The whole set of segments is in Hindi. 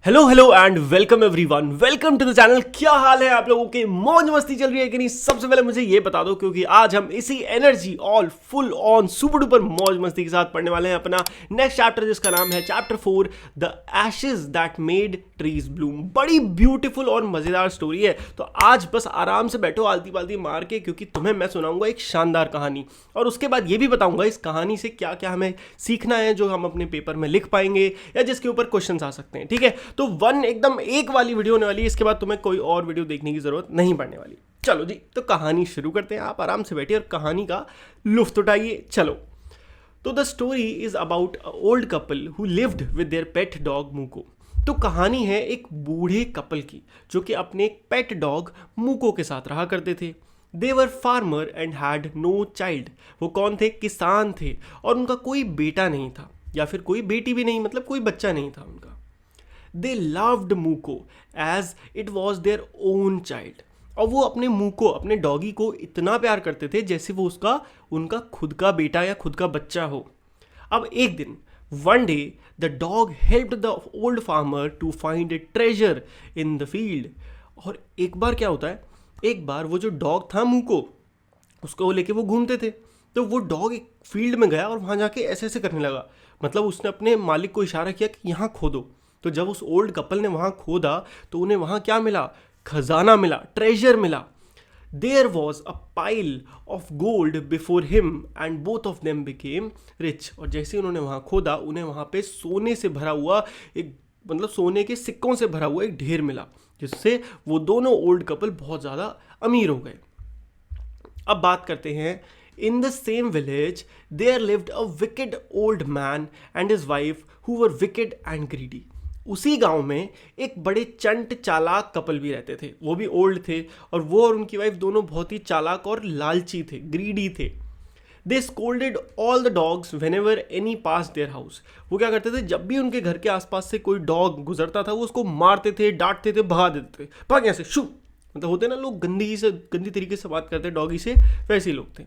Hello hello and welcome everyone, welcome to the channel. क्या हाल है आप लोगों के? मौज मस्ती चल रही है कि नहीं? सबसे पहले मुझे ये बता दो, क्योंकि आज हम इसी energy all full on super duper मौज मस्ती के साथ पढ़ने वाले हैं अपना नेक्स्ट चैप्टर, जिसका नाम है chapter 4 the Ashes that made trees Bloom. बड़ी ब्यूटीफुल और मजेदार स्टोरी है। तो आज बस आराम से बैठो आलती पालती मार के, क्योंकि तुम्हें मैं सुनाऊंगा एक शानदार कहानी, और उसके बाद ये भी बताऊंगा इस कहानी से क्या क्या हमें सीखना है, जो हम अपने पेपर में लिख पाएंगे या जिसके ऊपर क्वेश्चंस आ सकते हैं। ठीक है, तो एकदम एक वाली वीडियो होने वाली है। इसके बाद तुम्हें कोई और वीडियो देखने की जरूरत नहीं पड़ने वाली। चलो जी, तो कहानी शुरू करते हैं। आप आराम से बैठिए और कहानी का लुत्फ उठाइए। चलो, तो the story is about a old couple who lived with their pet dog Muko. तो कहानी है एक बूढ़े कपल की, जो कि अपने एक पेट डॉग मूको के साथ रहा करते थे। They were farmer and had no child. वो कौन थे? किसान थे, और उनका कोई बेटा नहीं था, या फिर कोई बेटी भी नहीं, मतलब कोई बच्चा नहीं था उनका। They loved Muko as it was their own child. और वो अपने मूको, अपने डॉगी को इतना प्यार करते थे जैसे वो उनका खुद का बेटा या खुद का बच्चा हो। अब एक दिन, one day, the dog helped the old farmer to find a treasure in the field. और एक बार क्या होता है, एक बार वो जो डॉग था मूको, उसको लेके वो घूमते थे। तो वो डॉग एक फील्ड में गया और वहाँ जाके ऐसे ऐसे करने लगा, मतलब उसने अपने मालिक को इशारा किया कि यहाँ खोदो। तो जब उस ओल्ड कपल ने वहाँ खोदा तो उन्हें वहाँ क्या मिला? खजाना मिला, ट्रेजर मिला। There was a pile of gold before him and both of them became rich. और जैसे उन्होंने वहाँ खोदा, उन्हें वहाँ पे सोने से भरा हुआ एक, मतलब सोने के सिक्कों से भरा हुआ एक ढेर मिला, जिससे वो दोनों ओल्ड कपल बहुत ज़्यादा अमीर हो गए। अब बात करते हैं, in the same village there lived a wicked old man and his wife who were wicked and greedy. उसी गांव में एक बड़े चंट चालाक कपल भी रहते थे। वो भी ओल्ड थे, और वो और उनकी वाइफ दोनों बहुत ही चालाक और लालची थे, ग्रीडी थे। They scolded all the dogs whenever any pass their house. वो क्या करते थे, जब भी उनके घर के आसपास से कोई डॉग गुजरता था, वो उसको मारते थे, डांटते थे, भगा देते थे, भाग यहाँ से, शू। मतलब होते ना लोग गंदी तरीके से बात करते हैं डॉगी से, वैसे ही लोग थे।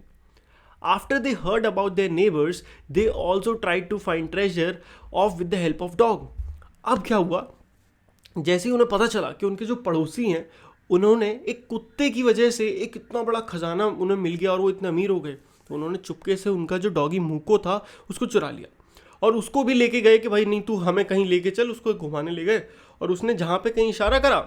After they heard about their neighbours, they also tried to find treasure of with the help of dog. अब क्या हुआ, जैसे ही उन्हें पता चला कि उनके जो पड़ोसी हैं, उन्होंने एक कुत्ते की वजह से एक इतना बड़ा खजाना उन्हें मिल गया और वो इतने अमीर हो गए, तो उन्होंने चुपके से उनका जो डॉगी मूको था उसको चुरा लिया, और उसको भी लेके गए कि भाई नहीं, तू हमें कहीं लेके चल। उसको घुमाने ले गए, और उसने जहाँ पे कहीं इशारा करा,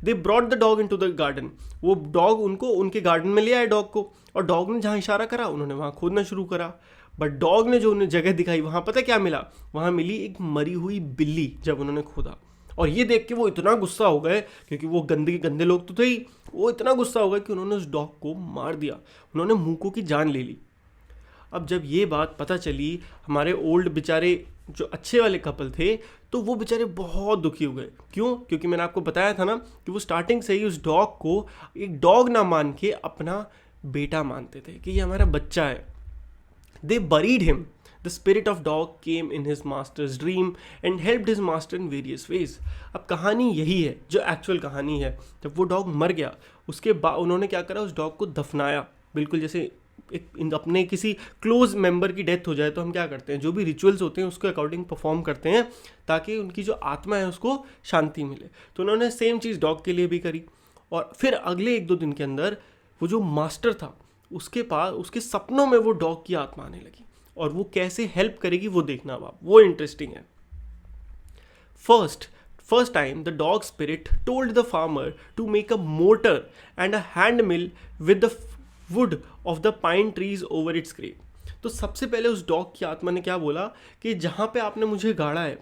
they brought the dog into the garden. वो डॉग उनको उनके गार्डन में ले आए डॉग को, और डॉग ने जहाँ इशारा करा उन्होंने वहाँ खोदना शुरू करा। बट डॉग ने जो उन्हें जगह दिखाई, वहाँ पता क्या मिला? वहाँ मिली एक मरी हुई बिल्ली। जब उन्होंने खोदा, और ये देख के वो इतना गुस्सा हो गए, क्योंकि वो गंदे लोग तो थे ही, वो इतना गुस्सा हो गए कि उन्होंने उस डॉग को मार दिया। उन्होंने मूको की जान ले ली। अब जब ये बात पता चली, हमारे ओल्ड बेचारे जो अच्छे वाले कपल थे, तो वो बेचारे बहुत दुखी हो गए। क्यों? क्योंकि मैंने आपको बताया था ना कि वो स्टार्टिंग से ही उस डॉग को एक डॉग ना मान के अपना बेटा मानते थे, कि ये हमारा बच्चा है। They buried him. The spirit of dog came in his master's dream and helped his master in various ways. अब कहानी यही है जो एक्चुअल कहानी है। जब वो डॉग मर गया, उसके बाद उन्होंने क्या करा, उस डॉग को दफनाया। बिल्कुल जैसे अपने किसी क्लोज मेंबर की डेथ हो जाए तो हम क्या करते हैं, जो भी रिचुअल्स होते हैं उसके अकॉर्डिंग परफॉर्म करते हैं, ताकि उनकी जो आत्मा है उसको शांति मिले। तो उन्होंने सेम चीज़ डॉग के लिए भी करी। और फिर अगले 1-2 दिन के अंदर वो जो मास्टर था, उसके पास उसके सपनों में वो डॉग की आत्मा आने लगी, और वो कैसे हेल्प करेगी वो देखना अब आप, वो इंटरेस्टिंग है। First time the dog spirit told the farmer to make a mortar and a hand mill with the wood of the pine trees over its grave. तो सबसे पहले उस डॉग की आत्मा ने क्या बोला कि जहाँ पे आपने मुझे गाड़ा है,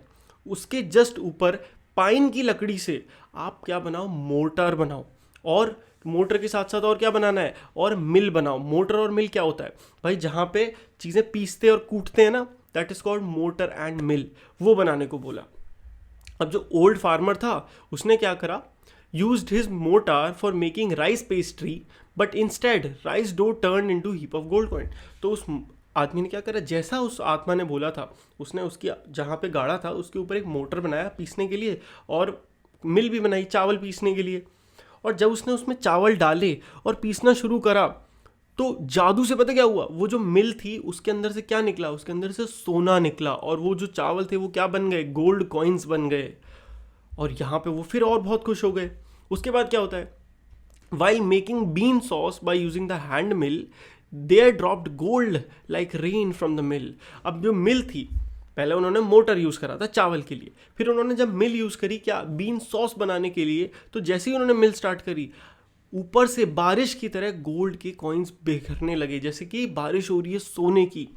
उसके जस्ट ऊपर पाइन की लकड़ी से आप क्या बनाओ, मोर्टार बनाओ। और मोटर के साथ साथ और क्या बनाना है, और मिल बनाओ। मोटर और मिल क्या होता है भाई? जहाँ पे चीज़ें पीसते और कूटते हैं ना, that is called mortar and mill. वो बनाने को बोला। अब जो ओल्ड फार्मर था, उसने क्या करा, used his mortar for making rice pastry, but instead rice dough turn into heap of gold coin. तो उस आदमी ने क्या करा, जैसा उस आत्मा ने बोला था, उसने उसकी जहाँ पे गाड़ा था उसके ऊपर एक मोटर बनाया पीसने के लिए, और मिल भी बनाई चावल पीसने के लिए। और जब उसने उसमें चावल डाले और पीसना शुरू करा, तो जादू से पता क्या हुआ, वो जो मिल थी उसके अंदर से क्या निकला, उसके अंदर से सोना निकला, और वो जो चावल थे वो क्या बन गए, गोल्ड कॉइन्स बन गए। और यहाँ पे वो फिर और बहुत खुश हो गए। उसके बाद क्या होता है, while making bean sauce by using the hand mill, there dropped gold like rain from the mill। अब जो मिल थी, पहले उन्होंने मोटर यूज़ करा था चावल के लिए, फिर उन्होंने जब मिल यूज़ करी क्या, बीन सॉस बनाने के लिए, तो जैसे ही उन्होंने मिल स्टार्ट करी, ऊपर से बारिश की तरह गोल्ड के कॉइन्स बिखरने लगे, जैसे कि बारिश हो रही है सोने की।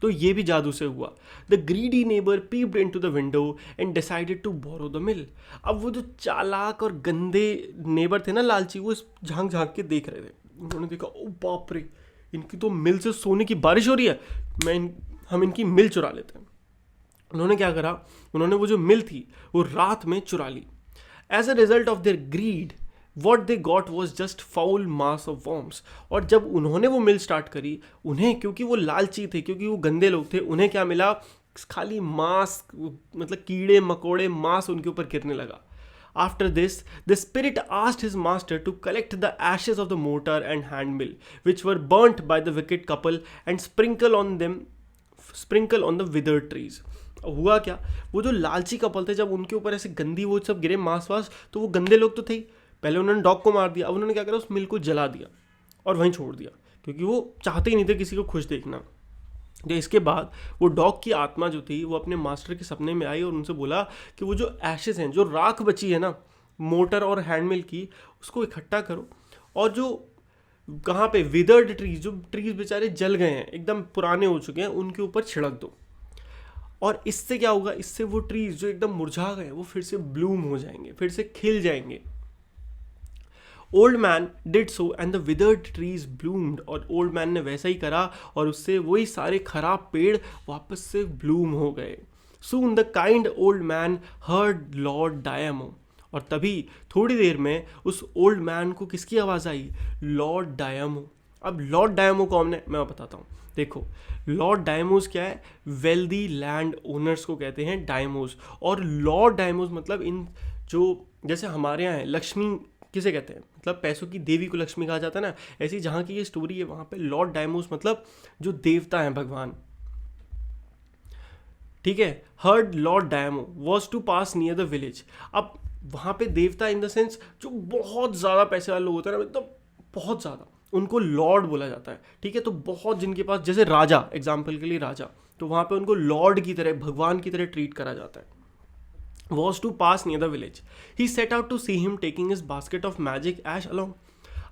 तो ये भी जादू से हुआ। The greedy neighbour peeped into the window and decided to borrow the mill. अब वो जो चालाक और गंदे नेबर थे ना, लालची, वो इस झांक झांक के देख रहे थे। उन्होंने देखा, ओ बाप रे, इनकी तो मिल से सोने की बारिश हो रही है, हम इनकी मिल चुरा लेते हैं। उन्होंने क्या करा, उन्होंने वो जो मिल थी वो रात में चुरा ली। As a result of their greed what they got was just foul mass of worms. और जब उन्होंने वो मिल स्टार्ट करी, उन्हें, क्योंकि वो लालची थे, क्योंकि वो गंदे लोग थे, उन्हें क्या मिला, खाली मांस, मतलब कीड़े मकोड़े, मांस उनके ऊपर गिरने लगा। After this, the spirit asked his master to collect the ashes of the mortar and hand mill, which were burnt by the wicked couple, and sprinkle on the withered trees. हुआ क्या, वो जो लालची कपल थे, जब उनके ऊपर ऐसे गंदी वो सब गिरे मांस वास, तो वो गंदे लोग तो थे ही, पहले उन्होंने डॉग को मार दिया, अब उन्होंने क्या करा, उस मिल को जला दिया और वहीं छोड़ दिया, क्योंकि वो चाहते ही नहीं थे किसी को खुश देखना। तो इसके बाद वो डॉग की आत्मा जो थी, वो अपने मास्टर के सपने में आई और उनसे बोला कि वो जो एशेस हैं, जो राख बची है ना मोटर और हैंडमिल की, उसको इकट्ठा करो, और जो कहाँ पे विदर्ड ट्रीज, जो ट्रीज बेचारे जल गए हैं, एकदम पुराने हो चुके हैं, उनके ऊपर छिड़क दो। और इससे क्या होगा, इससे वो ट्रीज जो एकदम मुरझा गए वो फिर से ब्लूम हो जाएंगे, फिर से खिल जाएंगे। Old man did so and the withered trees bloomed. और ओल्ड मैन ने वैसा ही करा और उससे वही सारे खराब पेड़ वापस से ब्लूम हो गए। Soon the kind old man heard Lord Daimyo. और तभी थोड़ी देर में उस ओल्ड मैन को किसकी आवाज़ आई, लॉर्ड डायमो। अब लॉर्ड डायमो कौन है, मैं बताता हूँ। देखो, लॉर्ड डायमोस क्या है, वेल्दी लैंड ओनर्स को कहते हैं डायमोस। और लॉर्ड डायमोस मतलब इन जो, जैसे हमारे यहाँ है लक्ष्मी किसे कहते हैं, मतलब पैसों की देवी को लक्ष्मी कहा जाता है ना, ऐसी जहाँ की ये स्टोरी है, वहाँ पे लॉर्ड डायमोस मतलब जो देवता हैं, भगवान, ठीक है। Heard Lord Daimyo was to pass near the village. अब वहाँ पे देवता इन द सेंस जो बहुत ज़्यादा पैसे वाले लोग होते हैं ना, मतलब बहुत ज़्यादा, उनको लॉर्ड बोला जाता है, ठीक है। तो बहुत जिनके पास, जैसे राजा, एग्जाम्पल के लिए राजा, तो वहाँ पे उनको लॉर्ड की तरह, भगवान की तरह ट्रीट करा जाता है। was to pass near the village. He set out to see him taking his basket of magic ash along.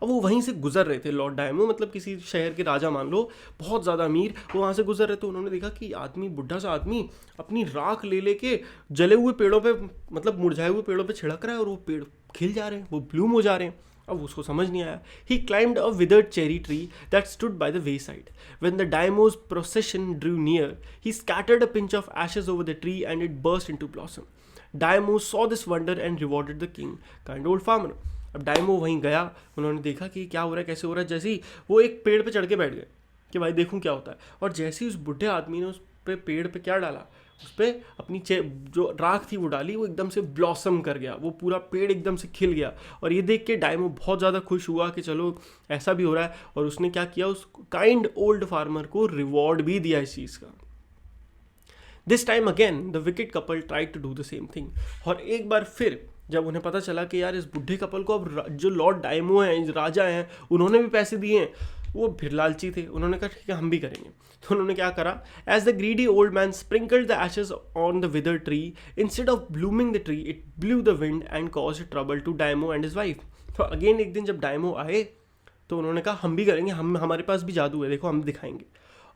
अब वो वहीं से गुजर रहे थे, लॉर्ड डायमो मतलब किसी शहर के राजा मान लो, बहुत ज़्यादा अमीर, वो वहाँ से गुजर रहे थे। उन्होंने देखा कि आदमी, बुढ़ा सा आदमी, अपनी राख ले लेके जले हुए पेड़ों पे, मतलब मुरझाए हुए पेड़ों पे छिड़क रहा है, और वो पेड़ खिल जा रहे हैं, वो ब्लूम हो जा रहे हैं। अब उसको समझ नहीं आया। He climbed a withered cherry tree that stood by the wayside. When the Daimo's procession drew near, he scattered a pinch of ashes over the tree and it burst into blossom. Daimo saw this wonder and rewarded the king, kind old farmer. अब डायमो वहीं गया, उन्होंने देखा कि क्या हो रहा है, कैसे हो रहा है। जैसे ही वो एक पेड़ पे चढ़ के बैठ गए कि भाई देखूं क्या होता है, और जैसे ही उस बुढ़े आदमी ने उस पे पेड़ पे क्या डाला, उस पर अपनी जो राख थी वो डाली, वो एकदम से ब्लॉसम कर गया, वो पूरा पेड़ एकदम से खिल गया। और ये देख के डायमो बहुत ज़्यादा खुश हुआ कि चलो ऐसा भी हो रहा है, और उसने क्या किया, उस काइंड ओल्ड फार्मर को रिवॉर्ड भी दिया इस चीज़ का। This time again the wicked couple tried to do the same thing. और एक बार फिर जब उन्हें पता चला कि यार इस बुढ़े कपल को अब जो लॉर्ड डायमो हैं, राजा हैं, उन्होंने भी पैसे दिए हैं, वो फिर लालची थे, उन्होंने कहा ठीक है हम भी करेंगे। तो उन्होंने क्या करा, as the greedy old man sprinkled the ashes on the wither tree, instead of blooming the tree it blew the wind and caused trouble to Daimyo and his wife. तो अगेन एक दिन जब डायमो आए तो उन्होंने कहा हम भी करेंगे, हमारे पास भी जादू है, देखो हम दिखाएंगे।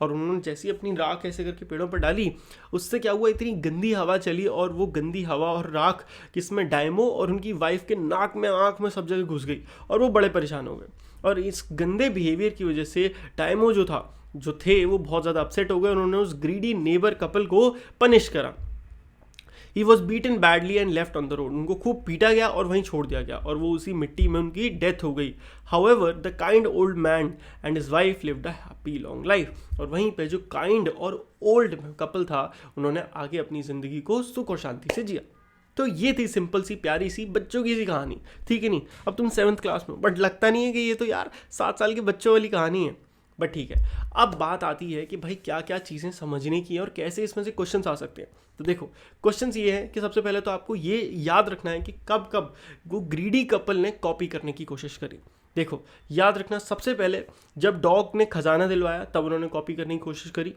और उन्होंने जैसी अपनी राख ऐसे करके पेड़ों पर डाली, उससे क्या हुआ, इतनी गंदी हवा चली, और वो गंदी हवा और राख किसमें, डायमो और उनकी वाइफ के नाक में, आँख में, सब जगह घुस गई, और वो बड़े परेशान हो गए। और इस गंदे बिहेवियर की वजह से डायमो जो थे वो बहुत ज़्यादा अपसेट हो गए। उन्होंने उस ग्रीडी नेबर कपल को पनिश करा। He was beaten badly and left on the road. उनको खूब पीटा गया और वहीं छोड़ दिया गया, और वो उसी मिट्टी में उनकी डेथ हो गई। However the kind old man and his wife lived a happy long life. और वहीं पे जो काइंड और ओल्ड कपल था, उन्होंने आगे अपनी ज़िंदगी को सुख और शांति से जिया। तो ये थी सिंपल सी प्यारी सी बच्चों की सी कहानी, ठीक है नहीं। अब तुम 7th क्लास में हो, बट लगता नहीं है कि ये तो यार 7 साल के बच्चों वाली कहानी है। बट ठीक है, अब बात आती है कि भाई क्या क्या चीज़ें समझने की है और कैसे इसमें से क्वेश्चंस आ सकते हैं। तो देखो, क्वेश्चंस ये है कि सबसे पहले तो आपको ये याद रखना है कि कब कब वो ग्रीडी कपल ने कॉपी करने की कोशिश करी। देखो, याद रखना, सबसे पहले जब डॉग ने खजाना दिलवाया तब उन्होंने कॉपी करने की कोशिश करी।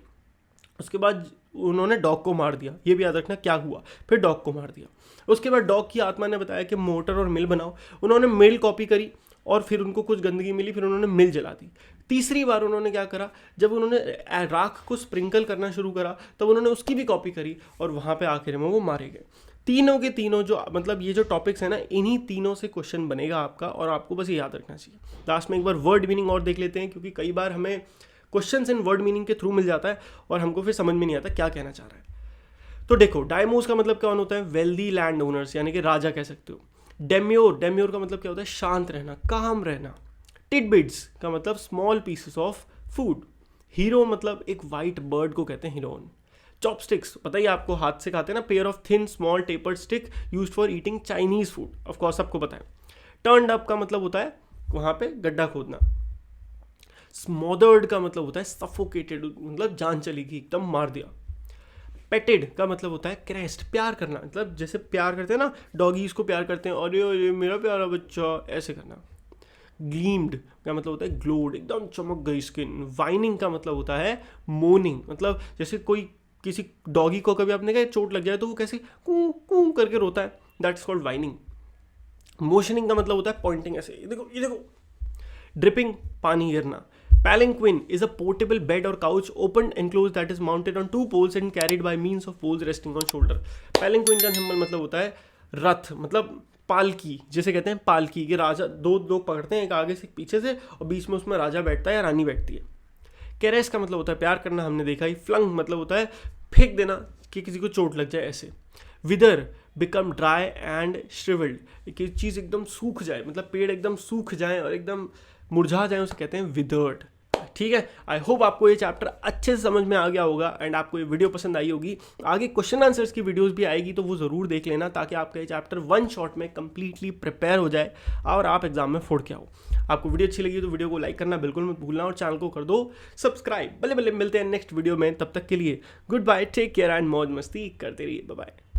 उसके बाद उन्होंने डॉग को मार दिया, ये भी याद रखना क्या हुआ, फिर डॉग को मार दिया। उसके बाद डॉग की आत्मा ने बताया कि मोटर और मिल बनाओ, उन्होंने मिल कॉपी करी और फिर उनको कुछ गंदगी मिली, फिर उन्होंने मिल जला दी। तीसरी बार उन्होंने क्या करा, जब उन्होंने राख को स्प्रिंकल करना शुरू करा तब उन्होंने उसकी भी कॉपी करी और वहाँ पे आखिर में वो मारे गए। तीनों के तीनों जो मतलब ये जो टॉपिक्स है ना, इन्हीं तीनों से क्वेश्चन बनेगा आपका और आपको बस ये याद रखना चाहिए। लास्ट में एक बार वर्ड मीनिंग और देख लेते हैं, क्योंकि कई बार हमें क्वेश्चंस इन वर्ड मीनिंग के थ्रू मिल जाता है और हमको फिर समझ में नहीं आता क्या कहना चाह रहा है। तो देखो, डायमोस का मतलब क्या होता है, वेल्दी लैंड ओनर्स यानी कि राजा कह सकते हो। डेम्योर का मतलब क्या होता है, शांत रहना, काम रहना। टिडबिट्स का मतलब small pieces of food. Hero मतलब एक वाइट बर्ड को कहते हैं हीरोइन। चॉपस्टिक्स पता ही आपको, हाथ से खाते हैं ना, pair of thin small tapered stick used for eating Chinese food, of course सबको पता है। टर्न्ड अप का मतलब होता है वहाँ पे गड्ढा खोदना। स्मोदर्ड का मतलब होता है सफोकेटेड, मतलब जान चली गई, एकदम मार दिया। पेटेड का मतलब होता है क्रेस्ट, प्यार करना, मतलब जैसे प्यार करते हैं ना, डॉगीज को प्यार करते हैं, अरे अरे मेरा प्यारा बच्चा, ऐसे करना। ग्लीम्ड का मतलब होता है ग्लोड, एकदम चमक गई स्किन। वाइनिंग का मतलब होता है मोनिंग, मतलब जैसे कोई किसी डॉगी को कभी आपने कहा चोट लग जाए तो वो कैसे कू कू करके रोता है, दैट इज कॉल्ड वाइनिंग। मोशनिंग का मतलब होता है पॉइंटिंग, ऐसे ये देखो ये देखो। ड्रिपिंग, पानी गिरना। Palanquin is a portable bed or couch opened enclosed that is mounted on two poles and carried by means of poles resting on shoulder. Palanquin का सिंबल मतलब होता है रथ, मतलब पालकी, जिसे कहते हैं पालकी, कि राजा दो लोग पकड़ते हैं, एक आगे से एक पीछे से, और बीच में उसमें राजा बैठता है या रानी बैठती है। कैरेस का मतलब होता है प्यार करना, हमने देखा ही। फ्लंग मतलब होता है फेंक देना, कि किसी को चोट लग जाए, ऐसे। विदर, बिकम ड्राई एंड श्रिवल्ड, कि चीज़ एकदम सूख जाए, मतलब पेड़ एकदम सूख जाए और एकदम मुरझा जाए, उसे कहते हैं विदर्ड। ठीक है, आई होप आपको ये चैप्टर अच्छे से समझ में आ गया होगा एंड आपको ये वीडियो पसंद आई होगी। आगे क्वेश्चन आंसर्स की वीडियोस भी आएगी, तो वो ज़रूर देख लेना, ताकि आपका ये चैप्टर वन शॉट में कंप्लीटली प्रिपेयर हो जाए और आप एग्जाम में फोड़ के आओ। आपको वीडियो अच्छी लगी तो वीडियो को लाइक करना बिल्कुल मत भूलना और चैनल को कर दो सब्सक्राइब। बल्ले बल्ले मिलते हैं नेक्स्ट वीडियो में, तब तक के लिए good bye, take care and मौज मस्ती करते रहिए, बाय बाय।